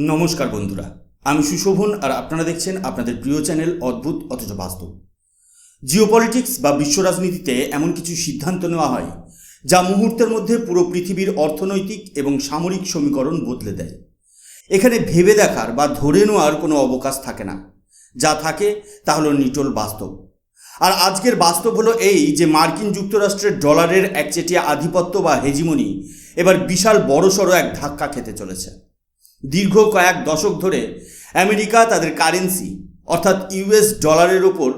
নমস্কার বন্ধুরা, আমি সুশোভন আর আপনারা দেখছেন আপনাদের প্রিয় চ্যানেল অদ্ভুত অথচ বাস্তব। জিওপলিটিক্স বা বিশ্ব রাজনীতিতে এমন কিছু সিদ্ধান্ত নেওয়া হয় যা মুহূর্তের মধ্যে পুরো পৃথিবীর অর্থনৈতিক এবং সামরিক সমীকরণ বদলে দেয়। এখানে ভেবে দেখার বা ধরে নেওয়ার কোনো অবকাশ থাকে না, যা থাকে তা হলো নিটল বাস্তব। আর আজকের বাস্তব হলো এই যে মার্কিন যুক্তরাষ্ট্রের ডলারের একচেটিয়া আধিপত্য বা হেজিমনি এবার বিশাল বড়সড় এক ধাক্কা খেতে চলেছে। দীর্ঘ কয়েক দশক ধরে আমেরিকা তাদের কারেন্সি অর্থাৎ ইউএস ডলারের ওপর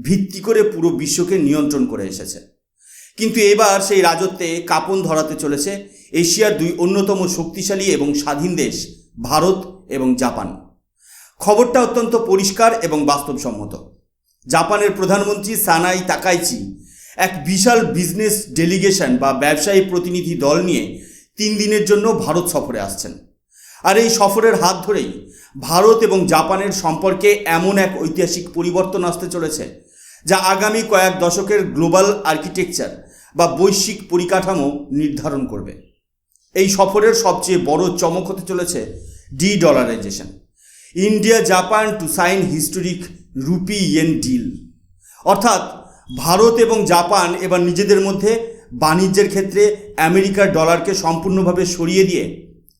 ভিত্তি করে পুরো বিশ্বকে নিয়ন্ত্রণ করে এসেছে, কিন্তু এবার সেই রাজত্বে কাঁপন ধরাতে চলেছে এশিয়ার দুই অন্যতম শক্তিশালী এবং স্বাধীন দেশ ভারত এবং জাপান। খবরটা অত্যন্ত পরিষ্কার এবং বাস্তবসম্মত। জাপানের প্রধানমন্ত্রী সানাই তাকাইচি এক বিশাল বিজনেস ডেলিগেশন বা ব্যবসায়ী প্রতিনিধি দল নিয়ে 3 দিনের জন্য ভারত সফরে আসছেন। আর এই সফরের হাত ধরেই ভারত এবং জাপানের সম্পর্কে এমন এক ঐতিহাসিক পরিবর্তন আসতে চলেছে যা আগামী কয়েক দশকের গ্লোবাল আর্কিটেকচার বা বৈশ্বিক পরিকাঠামো নির্ধারণ করবে। এই সফরের সবচেয়ে বড় চমক হতে চলেছে de-dollarisation. India Japan to sign historic rupee yen deal, অর্থাৎ ভারত এবং জাপান এবার নিজেদের মধ্যে বাণিজ্যের ক্ষেত্রে আমেরিকার ডলারকে সম্পূর্ণভাবে সরিয়ে দিয়ে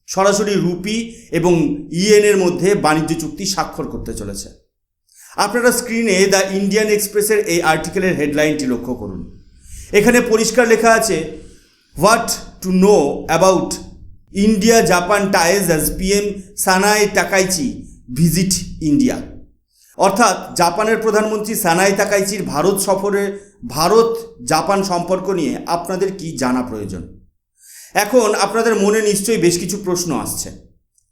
সরাসরি রুপি এবং ইয়েনের মধ্যে বাণিজ্য চুক্তি স্বাক্ষর করতে চলেছে। আপনারা স্ক্রিনে দ্য ইন্ডিয়ান এক্সপ্রেসের এই আর্টিকেলের হেডলাইনটি লক্ষ্য করুন। এখানে পরিষ্কার লেখা আছে, what to know about India Japan ties as PM Sanai Takaichi visit India. অর্থাৎ জাপানের প্রধানমন্ত্রী সানাই তাকাইচির ভারত সফরে ভারত জাপান সম্পর্ক নিয়ে আপনাদের কি জানা প্রয়োজন। এখন আপনাদের মনে নিশ্চয়ই বেশ কিছু প্রশ্ন আসছে।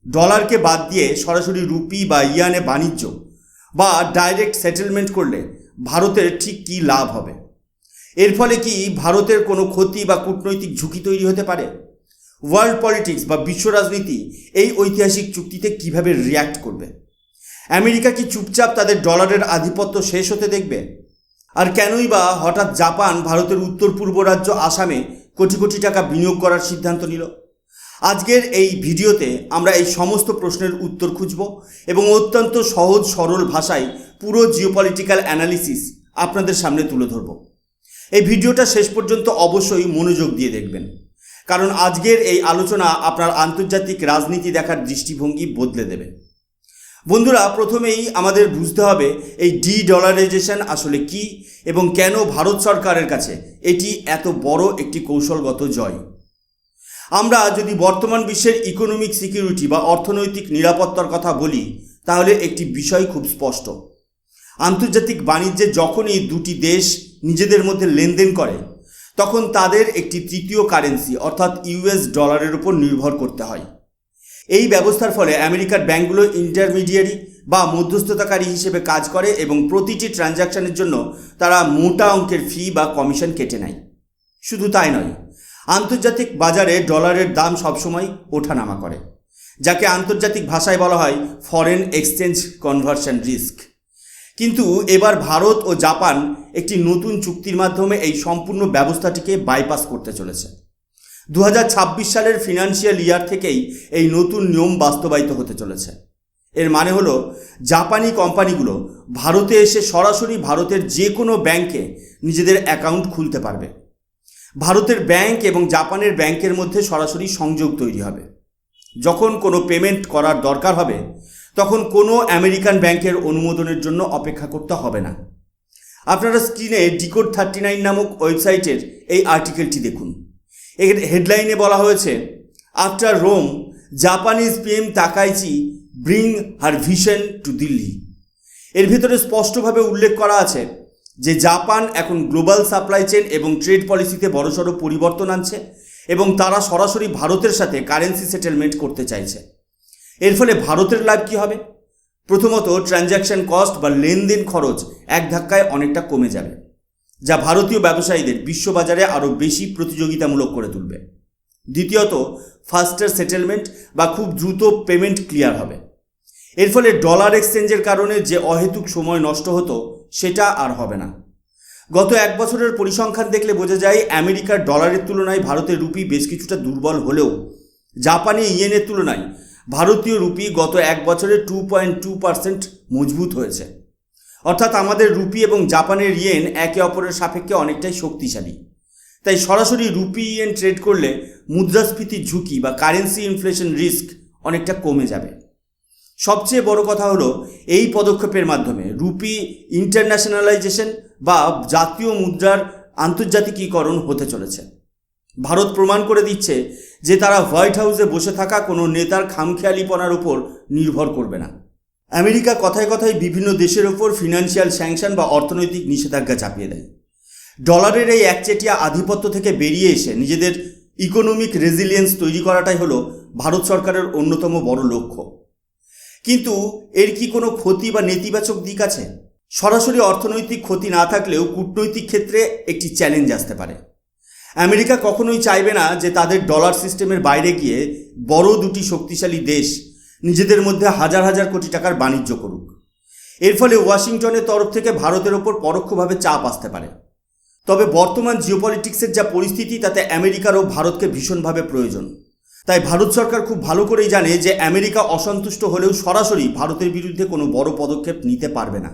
ডলারকে বাদ দিয়ে সরাসরি রুপি বা ইয়ানে বাণিজ্য বা ডাইরেক্ট সেটেলমেন্ট করলে ভারতের ঠিক কী লাভ হবে? এর ফলে কি ভারতের কোনো ক্ষতি বা কূটনৈতিক ঝুঁকি তৈরি হতে পারে? ওয়ার্ল্ড পলিটিক্স বা বিশ্ব রাজনীতি এই ঐতিহাসিক চুক্তিতে কিভাবে রিয়্যাক্ট করবে? আমেরিকা কি চুপচাপ তাদের ডলারের আধিপত্য শেষ হতে দেখবে? আর কেনই বা হঠাৎ জাপান ভারতের উত্তর পূর্ব রাজ্য আসামে কোটি কোটি টাকা বিনিয়োগ করার সিদ্ধান্ত নিল? আজকের এই ভিডিওতে আমরা এই সমস্ত প্রশ্নের উত্তর খুঁজব এবং অত্যন্ত সহজ সরল ভাষায় পুরো জিওপলিটিক্যাল অ্যানালিসিস আপনাদের সামনে তুলে ধরব। এই ভিডিওটা শেষ পর্যন্ত অবশ্যই মনোযোগ দিয়ে দেখবেন, কারণ আজকের এই আলোচনা আপনার আন্তর্জাতিক রাজনীতি দেখার দৃষ্টিভঙ্গি বদলে দেবে। বন্ধুরা, প্রথমেই আমাদের বুঝতে হবে এই ডি-ডলারাইজেশন আসলে কি এবং কেন ভারত সরকারের কাছে এটি এত বড় একটি কৌশলগত জয়। আমরা যদি বর্তমান বিশ্বের ইকোনমিক সিকিউরিটি বা অর্থনৈতিক নিরাপত্তার কথা বলি, তাহলে একটি বিষয় খুব স্পষ্ট। আন্তর্জাতিক বাণিজ্যে যখনই দুটি দেশ নিজেদের মধ্যে লেনদেন করে, তখন তাদের একটি তৃতীয় কারেন্সি অর্থাৎ ইউএস ডলারের উপর নির্ভর করতে হয়। এই ব্যবস্থার ফলে আমেরিকার ব্যাঙ্কগুলো ইন্টারমিডিয়ারি বা মধ্যস্থতাকারী হিসেবে কাজ করে এবং প্রতিটি ট্রানজ্যাকশনের জন্য তারা মোটা অঙ্কের ফি বা কমিশন কেটে নেয়। শুধু তাই নয়, আন্তর্জাতিক বাজারে ডলারের দাম সবসময় ওঠানামা করে, যাকে আন্তর্জাতিক ভাষায় বলা হয় ফরেন এক্সচেঞ্জ কনভার্সন রিস্ক। কিন্তু এবার ভারত ও জাপান একটি নতুন চুক্তির মাধ্যমে এই সম্পূর্ণ ব্যবস্থাটিকে বাইপাস করতে চলেছে। 2026 সালের ফিনান্সিয়াল ইয়ার থেকেই এই নতুন নিয়ম বাস্তবায়িত হতে চলেছে। এর মানে হলো জাপানি কোম্পানিগুলো ভারতে এসে সরাসরি ভারতের যে কোনো ব্যাংকে নিজেদের অ্যাকাউন্ট খুলতে পারবে। ভারতের ব্যাংক এবং জাপানের ব্যাংকের মধ্যে সরাসরি সংযোগ তৈরি হবে। যখন কোনো পেমেন্ট করার দরকার হবে, তখন কোনো আমেরিকান ব্যাংকের অনুমোদনের জন্য অপেক্ষা করতে হবে না। আপনারা স্ক্রিনে ডিকোড 39 নামক ওয়েবসাইটের এই আর্টিকেলটি দেখুন। এর হেডলাইনে বলা হয়েছে, after Rome Japanese PM Takaichi bring her vision to Delhi. এর ভিতরে স্পষ্টভাবে উল্লেখ করা আছে যে জাপান এখন গ্লোবাল সাপ্লাই চেন এবং ট্রেড পলিসিতে বড়সড় পরিবর্তন আনছে এবং তারা সরাসরি ভারতের সাথে কারেন্সি সেটেলমেন্ট করতে চাইছে। এর ফলে ভারতের লাভ কী হবে? প্রথমত, ট্রানজ্যাকশন কস্ট বা লেনদেন খরচ এক ধাক্কায় অনেকটা কমে যাবে, যা ভারতীয় ব্যবসায়ীদের বিশ্ববাজারে আরও বেশি প্রতিযোগিতামূলক করে তুলবে। দ্বিতীয়ত, ফাস্টার সেটেলমেন্ট বা খুব দ্রুত পেমেন্ট ক্লিয়ার হবে। এর ফলে ডলার এক্সচেঞ্জের কারণে যে অহেতুক সময় নষ্ট হতো, সেটা আর হবে না। গত 1 বছরের পরিসংখ্যান দেখলে বোঝা যায় আমেরিকার ডলারের তুলনায় ভারতের রুপি বেশ কিছুটা দুর্বল হলেও জাপানি ইয়েনের তুলনায় ভারতীয় রুপি গত এক বছরে 2.2% মজবুত হয়েছে। অর্থাৎ আমাদের রুপি এবং জাপানের ইয়েন একে অপরের সাপেক্ষে অনেকটাই শক্তিশালী। তাই সরাসরি রুপি ইয়েন ট্রেড করলে মুদ্রাস্ফীতির ঝুঁকি বা কারেন্সি ইনফ্লেশন রিস্ক অনেকটা কমে যাবে। সবচেয়ে বড় কথা হলো এই পদক্ষেপের মাধ্যমে রুপি ইন্টারন্যাশনালাইজেশন বা জাতীয় মুদ্রার আন্তর্জাতিকীকরণ হতে চলেছে। ভারত প্রমাণ করে দিচ্ছে যে তারা হোয়াইট হাউসে বসে থাকা কোনো নেতার খামখেয়ালিপনার উপর নির্ভর করবে না। আমেরিকা কথায় কথায় বিভিন্ন দেশের ওপর ফিনান্সিয়াল স্যাংশন বা অর্থনৈতিক নিষেধাজ্ঞা চাপিয়ে দেয়। ডলারের এই একচেটিয়া আধিপত্য থেকে বেরিয়ে এসে নিজেদের ইকোনমিক রেজিলিয়েন্স তৈরি করাটাই হলো ভারত সরকারের অন্যতম বড় লক্ষ্য। কিন্তু এর কি কোনো ক্ষতি বা নেতিবাচক দিক আছে? সরাসরি অর্থনৈতিক ক্ষতি না থাকলেও কূটনৈতিক ক্ষেত্রে একটি চ্যালেঞ্জ আসতে পারে। আমেরিকা কখনোই চাইবে না যে তাদের ডলার সিস্টেমের বাইরে গিয়ে বড় দুটি শক্তিশালী দেশ নিজেদের মধ্যে হাজার হাজার কোটি টাকার বাণিজ্য করুক। এর ফলে ওয়াশিংটনের তরফ থেকে ভারতের ওপর পরোক্ষভাবে চাপ আসতে পারে। তবে বর্তমান জিওপলিটিক্সের যা পরিস্থিতি তাতে আমেরিকারও ভারতকে ভীষণভাবে প্রয়োজন। তাই ভারত সরকার খুব ভালো করেই জানে যে আমেরিকা অসন্তুষ্ট হলেও সরাসরি ভারতের বিরুদ্ধে কোনো বড় পদক্ষেপ নিতে পারবে না।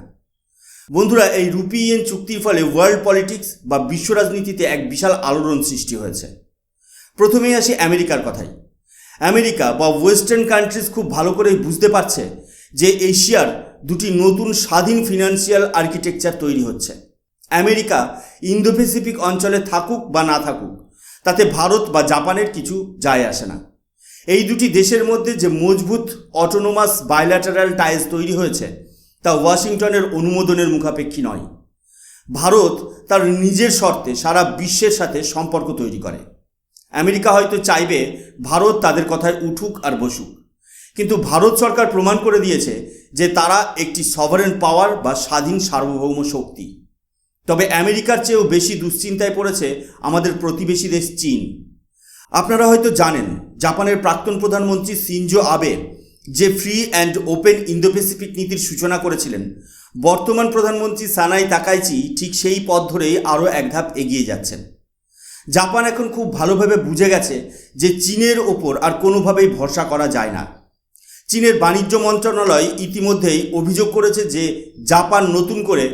বন্ধুরা, এই রুপি ইয়েন চুক্তির ফলে ওয়ার্ল্ড পলিটিক্স বা বিশ্ব রাজনীতিতে এক বিশাল আলোড়ন সৃষ্টি হয়েছে। প্রথমেই আসি আমেরিকার কথায়। আমেরিকা বা ওয়েস্টার্ন কান্ট্রিজ খুব ভালো করেই বুঝতে পারছে যে এশিয়ার দুটি নতুন স্বাধীন ফিনান্সিয়াল আর্কিটেকচার তৈরি হচ্ছে। আমেরিকা ইন্দো প্যাসিফিক অঞ্চলে থাকুক বা না থাকুক তাতে ভারত বা জাপানের কিছু যায় আসে না। এই দুটি দেশের মধ্যে যে মজবুত অটোনোমাস বাইল্যাটারাল টাইজ তৈরি হয়েছে তা ওয়াশিংটনের অনুমোদনের মুখাপেক্ষী নয়। ভারত তার নিজের শর্তে সারা বিশ্বের সাথে সম্পর্ক তৈরি করে। আমেরিকা হয়তো চাইবে ভারত তাদের কথায় উঠুক আর বসুক, কিন্তু ভারত সরকার প্রমাণ করে দিয়েছে যে তারা একটি সভারেন পাওয়ার বা স্বাধীন সার্বভৌম শক্তি। তবে আমেরিকার চেয়েও বেশি দুশ্চিন্তায় পড়েছে আমাদের প্রতিবেশী দেশ চীন। আপনারা হয়তো জানেন, জাপানের প্রাক্তন প্রধানমন্ত্রী শিনজো আবে যে free and open Indo Pacific নীতির সূচনা করেছিলেন, বর্তমান প্রধানমন্ত্রী সানাই তাকাইচি ঠিক সেই পথ ধরেই আরও এক ধাপ এগিয়ে যাচ্ছেন। জাপান এখন খুব ভালোভাবে বুঝে গেছে যে চীনের ওপর আর কোনোভাবেই ভরসা করা যায় না। চীনের বাণিজ্য মন্ত্রণালয় ইতিমধ্যেই অভিযোগ করেছে যে জাপান নতুন করে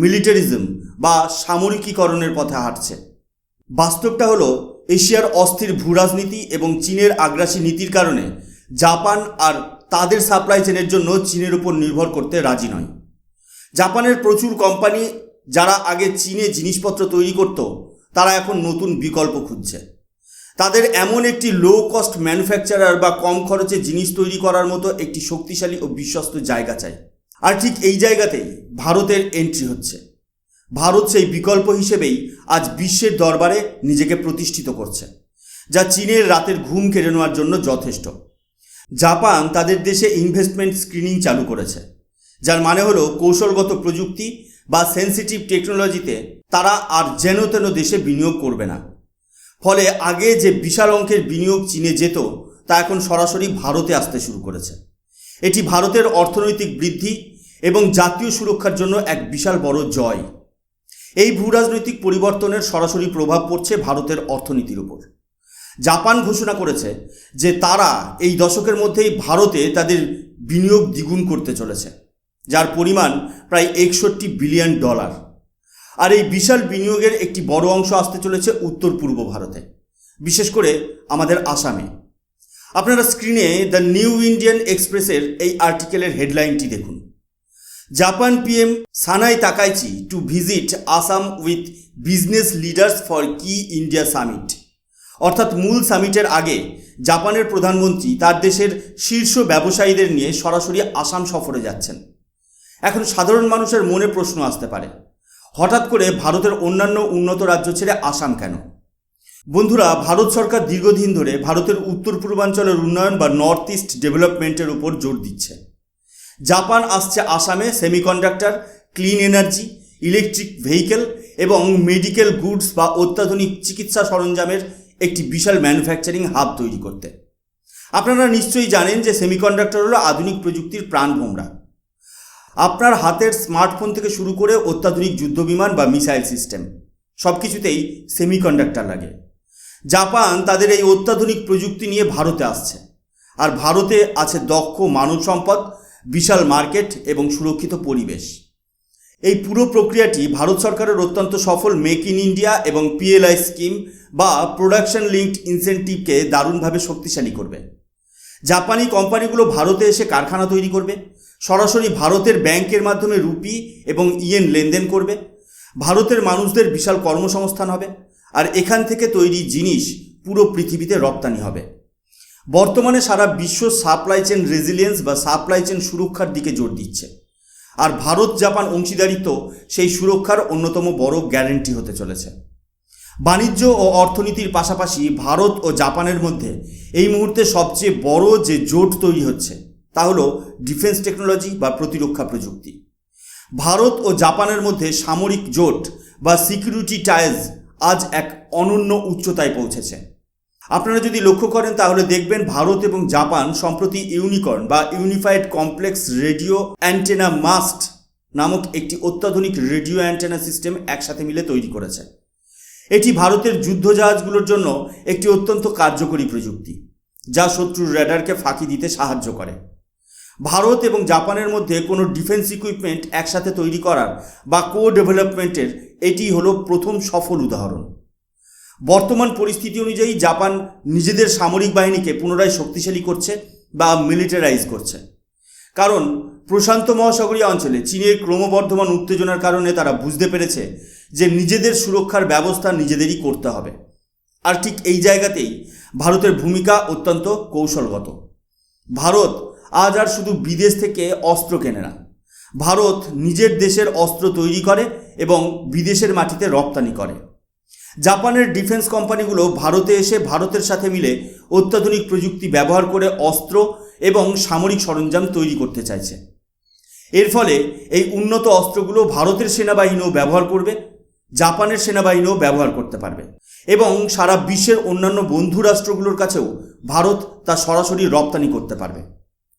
মিলিটারিজম বা সামরিকীকরণের পথে হাঁটছে। বাস্তবটা হলো এশিয়ার অস্থির ভূরাজনীতি এবং চীনের আগ্রাসী নীতির কারণে জাপান আর তাদের সাপ্লাই চেনের জন্য চীনের উপর নির্ভর করতে রাজি নয়। জাপানের প্রচুর কোম্পানি যারা আগে চীনে জিনিসপত্র তৈরি করত তারা এখন নতুন বিকল্প খুঁজছে। তাদের এমন একটি লো কস্ট ম্যানুফ্যাকচারার বা কম খরচে জিনিস তৈরি করার মতো একটি শক্তিশালী ও বিশ্বস্ত জায়গা চাই। আর ঠিক এই জায়গাতেই ভারতের এন্ট্রি হচ্ছে। ভারত সেই বিকল্প হিসেবেই আজ বিশ্বের দরবারে নিজেকে প্রতিষ্ঠিত করছে, যা চীনের রাতের ঘুম কেড়ে নেওয়ার জন্য যথেষ্ট। জাপান তাদের দেশে ইনভেস্টমেন্ট স্ক্রিনিং চালু করেছে, যার মানে হলো কৌশলগত প্রযুক্তি বা সেন্সিটিভ টেকনোলজিতে তারা আর যেন তেন দেশে বিনিয়োগ করবে না। ফলে আগে যে বিশাল অঙ্কের বিনিয়োগ চীনে যেত তা এখন সরাসরি ভারতে আসতে শুরু করেছে। এটি ভারতের অর্থনৈতিক বৃদ্ধি এবং জাতীয় সুরক্ষার জন্য এক বিশাল বড় জয়। এই ভূরাজনৈতিক পরিবর্তনের সরাসরি প্রভাব পড়ছে ভারতের অর্থনীতির উপর। জাপান ঘোষণা করেছে যে তারা এই দশকের মধ্যেই ভারতে তাদের বিনিয়োগ দ্বিগুণ করতে চলেছে, যার পরিমাণ প্রায় 61 বিলিয়ন ডলার। আর এই বিশাল বিনিয়োগের একটি বড় অংশ আসতে চলেছে উত্তর পূর্ব ভারতে, বিশেষ করে আমাদের আসামে। আপনারা স্ক্রিনে দ্য নিউ ইন্ডিয়ান এক্সপ্রেসের এই আর্টিকেলের হেডলাইনটি দেখুন। Japan PM Sanai Takaichi to visit Assam with business leaders for কি ইন্ডিয়া সামিট। অর্থাৎ মূল সামিটের আগে জাপানের প্রধানমন্ত্রী তার দেশের শীর্ষ ব্যবসায়ীদের নিয়ে সরাসরি আসাম সফরে যাচ্ছেন। এখন সাধারণ মানুষের মনে প্রশ্ন আসতে পারে, হঠাৎ করে ভারতের অন্যান্য উন্নত রাজ্য ছেড়ে আসাম কেন? বন্ধুরা, ভারত সরকার দীর্ঘদিন ধরে ভারতের উত্তর পূর্বাঞ্চলের উন্নয়ন বা নর্থ ইস্ট ডেভেলপমেন্টের উপর জোর দিচ্ছে। জাপান আসছে আসামে semiconductor, clean energy, electric vehicle এবং মেডিকেল গুডস বা অত্যাধুনিক চিকিৎসা সরঞ্জামের একটি বিশাল ম্যানুফ্যাকচারিং হাব তৈরি করতে। আপনারা নিশ্চয়ই জানেন যে সেমিকন্ডাক্টর হলো আধুনিক প্রযুক্তির প্রাণভোমরা। আপনার হাতের স্মার্টফোন থেকে শুরু করে অত্যাধুনিক যুদ্ধবিমান বা মিসাইল সিস্টেম সব কিছুতেই সেমিকন্ডাক্টর লাগে। জাপান তাদের এই অত্যাধুনিক প্রযুক্তি নিয়ে ভারতে আসছে। আর ভারতে আছে দক্ষ মানব সম্পদ, বিশাল মার্কেট এবং সুরক্ষিত পরিবেশ। এই পুরো প্রক্রিয়াটি ভারত সরকারের অত্যন্ত সফল মেক ইন ইন্ডিয়া এবং PLI স্কিম বা প্রোডাকশন লিঙ্কড ইনসেন্টিভকে দারুণভাবে শক্তিশালী করবে। জাপানি কোম্পানিগুলো ভারতে এসে কারখানা তৈরি করবে, সরাসরি ভারতের ব্যাংকের মাধ্যমে রুপি এবং ইয়েন লেনদেন করবে। ভারতের মানুষদের বিশাল কর্মসংস্থান হবে, আর এখান থেকে তৈরি জিনিস পুরো পৃথিবীতে রপ্তানি হবে। বর্তমানে সারা বিশ্ব সাপ্লাই চেন রেজিলিয়েন্স বা সাপ্লাই চেন সুরক্ষার দিকে জোর দিচ্ছে, আর ভারত জাপান অংশীদারিত্ব সেই সুরক্ষার অন্যতম বড় গ্যারান্টি হতে চলেছে। বাণিজ্য ও অর্থনীতির পাশাপাশি ভারত ও জাপানের মধ্যে এই মুহূর্তে সবচেয়ে বড় যে জোট তৈরি হচ্ছে তা হলো ডিফেন্স টেকনোলজি বা প্রতিরক্ষা প্রযুক্তি। ভারত ও জাপানের মধ্যে সামরিক জোট বা সিকিউরিটি টাইজ আজ এক অনন্য উচ্চতায় পৌঁছেছে। আপনারা যদি লক্ষ্য করেন তাহলে দেখবেন ভারত এবং জাপান সম্প্রতি ইউনিকর্ন বা unified complex radio antenna must নামক একটি অত্যাধুনিক রেডিও অ্যান্টেনা সিস্টেম একসাথে মিলে তৈরি করেছে। এটি ভারতের যুদ্ধজাহাজগুলোর জন্য একটি অত্যন্ত কার্যকরী প্রযুক্তি, যা শত্রুর র্যাডারকে ফাঁকি দিতে সাহায্য করে। ভারত এবং জাপানের মধ্যে কোনো ডিফেন্স ইকুইপমেন্ট একসাথে তৈরি করার বা কো ডেভেলপমেন্টের এটি হলো প্রথম সফল উদাহরণ। বর্তমান পরিস্থিতি অনুযায়ী জাপান নিজেদের সামরিক বাহিনীকে পুনরায় শক্তিশালী করছে বা মিলিটারাইজ করছে, কারণ প্রশান্ত মহাসাগরীয় অঞ্চলে চীনের ক্রমবর্ধমান উত্তেজনার কারণে তারা বুঝতে পেরেছে যে নিজেদের সুরক্ষার ব্যবস্থা নিজেদেরই করতে হবে। আর ঠিক এই জায়গাতেই ভারতের ভূমিকা অত্যন্ত কৌশলগত। ভারত আজ আর শুধু বিদেশ থেকে অস্ত্র কেনে না, ভারত নিজের দেশের অস্ত্র তৈরি করে এবং বিদেশের মাটিতে রপ্তানি করে। জাপানের ডিফেন্স কোম্পানিগুলো ভারতে এসে ভারতের সাথে মিলে অত্যাধুনিক প্রযুক্তি ব্যবহার করে অস্ত্র এবং সামরিক সরঞ্জাম তৈরি করতে চাইছে। এর ফলে এই উন্নত অস্ত্রগুলো ভারতের সেনাবাহিনীও ব্যবহার করবে, জাপানের সেনাবাহিনীও ব্যবহার করতে পারবে এবং সারা বিশ্বের অন্যান্য বন্ধু রাষ্ট্রগুলোর কাছেও ভারত তা সরাসরি রপ্তানি করতে পারবে।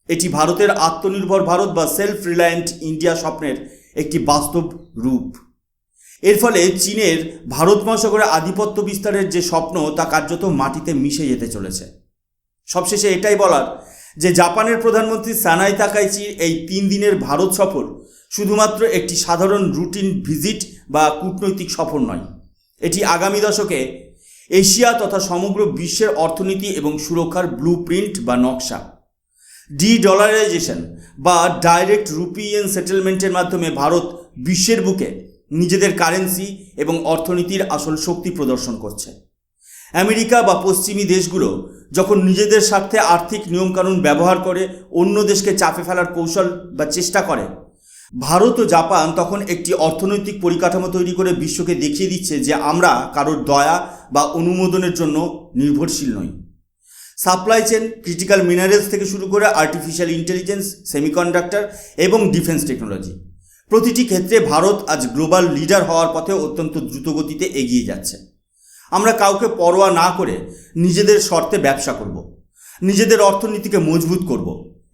এটি ভারতের আত্মনির্ভর ভারত বা সেলফ রিলায়েন্ট ইন্ডিয়া স্বপ্নের একটি বাস্তব রূপ। এর ফলে চীনের ভারত মহাসাগরে আধিপত্য বিস্তারের যে স্বপ্ন তা কার্যত মাটিতে মিশে যেতে চলেছে। সবশেষে এটাই বলার যে জাপানের প্রধানমন্ত্রী সানাই তাকাইচির এই 3 দিনের ভারত সফর শুধুমাত্র একটি সাধারণ রুটিন ভিজিট বা কূটনৈতিক সফর নয়, এটি আগামী দশকে এশিয়া তথা সমগ্র বিশ্বের অর্থনীতি এবং সুরক্ষার ব্লুপ্রিন্ট বা নকশা। ডলারাইজেশন বা ডাইরেক্ট রুপিয়ান সেটেলমেন্টের মাধ্যমে ভারত বিশ্বের বুকে নিজেদের কারেন্সি এবং অর্থনীতির আসল শক্তি প্রদর্শন করছে। আমেরিকা বা পশ্চিমী দেশগুলো যখন নিজেদের স্বার্থে আর্থিক নিয়মকানুন ব্যবহার করে অন্য দেশকে চাপে ফেলার কৌশল বা চেষ্টা করে, ভারত ও জাপান তখন একটি অর্থনৈতিক পরিকাঠামো তৈরি করে বিশ্বকে দেখিয়ে দিচ্ছে যে আমরা কারোর দয়া বা অনুমোদনের জন্য নির্ভরশীল নই। সাপ্লাই চেন, ক্রিটিক্যাল মিনারেলস থেকে শুরু করে আর্টিফিশিয়াল ইন্টেলিজেন্স, সেমিকন্ডাক্টর এবং ডিফেন্স টেকনোলজি, প্রতিটি ক্ষেত্রে ভারত আজ গ্লোবাল লিডার হওয়ার পথে অত্যন্ত দ্রুতগতিতে এগিয়ে যাচ্ছে। আমরা কাউকে পরোয়া না করে নিজেদের শর্তে ব্যবসা করব, নিজেদের অর্থনীতিকে মজবুত করব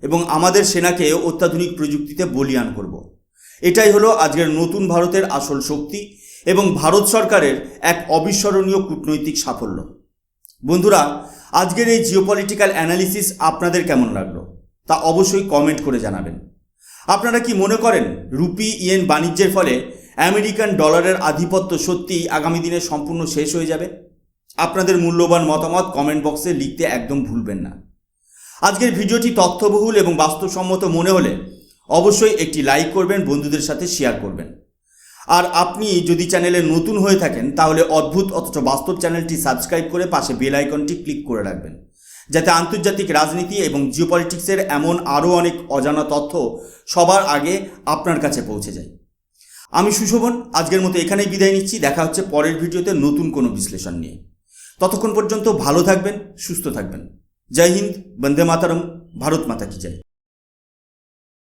এবং আমাদের সেনাকে অত্যাধুনিক প্রযুক্তিতে বলীয়ান করব। এটাই হলো আজকের নতুন ভারতের আসল শক্তি এবং ভারত সরকারের এক অবিস্মরণীয় কূটনৈতিক সাফল্য। বন্ধুরা, আজকের এই জিওপলিটিক্যাল অ্যানালিসিস আপনাদের কেমন লাগলো তা অবশ্যই কমেন্ট করে জানাবেন। আপনারা কি মনে করেন রুপি ইয়েন বাণিজ্যের ফলে আমেরিকান ডলারের আধিপত্য সত্যিই আগামী দিনে সম্পূর্ণ শেষ হয়ে যাবে? আপনাদের মূল্যবান মতামত কমেন্ট বক্সে লিখতে একদম ভুলবেন না। আজকের ভিডিওটি তথ্যবহুল এবং বাস্তবসম্মত মনে হলে অবশ্যই একটি লাইক করবেন, বন্ধুদের সাথে শেয়ার করবেন। আর আপনি যদি চ্যানেলে নতুন হয়ে থাকেন তাহলে অদ্ভুত অথচ বাস্তব চ্যানেলটি সাবস্ক্রাইব করে পাশে বেল আইকনটি ক্লিক করে রাখবেন, যাতে আন্তর্জাতিক রাজনীতি এবং জিওপলিটিক্সের এমন আরও অনেক অজানা তথ্য সবার আগে আপনার কাছে পৌঁছে যায়। আমি সুশোভন আজকের মতো এখানেই বিদায় নিচ্ছি। দেখা হচ্ছে পরের ভিডিওতে নতুন কোনো বিশ্লেষণ নিয়ে। ততক্ষণ পর্যন্ত ভালো থাকবেন, সুস্থ থাকবেন। জয় হিন্দ, বন্দে মাতরম, ভারত মাতা কি জয়।